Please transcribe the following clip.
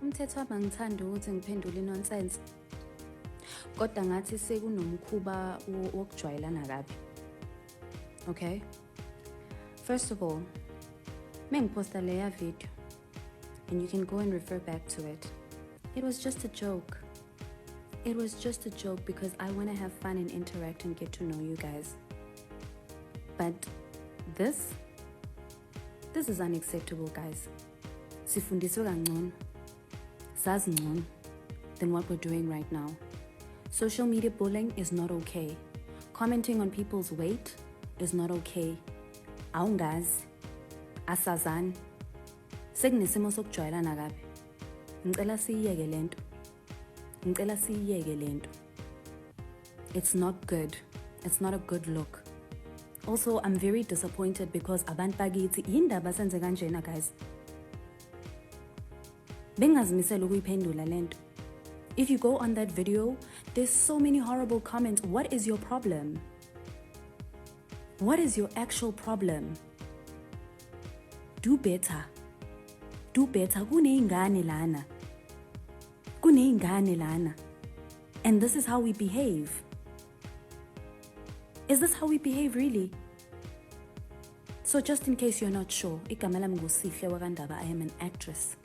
umthetho wami angithandi ukuthi ngiphendule nonsense. Kodwa ngathi sekunomkhuba wokujwayelana kabi. Okay? First of all, mengiposta leya video and you can go and refer back to it. It was just a joke. It was just a joke because I want to have fun and interact and get to know you guys. But this is unacceptable, guys. Sifundiswe kangcono. Sazi ngcono than what we're doing right now. Social media bullying is not okay. Commenting on people's weight is not okay. Awungazi, asazani, sekunesimo sokujwayelana kabi. Ngicela siyiyeke lento. Ngicela siyiyeke lento. It's not good. It's not a good look. Also, I'm very disappointed because abantu bakithi yindaba senze kanjena, guys. Bengazimisela ukuyiphendula lento. If you go on that video, there's so many horrible comments. What is your problem? What is your actual problem? Do better. Do better. Kuneyingane lana. Kuneyingane lana. And this is how we behave. Is this how we behave, really? So just in case you're not sure, igama lami nguSihle Wakandaba. I am an actress.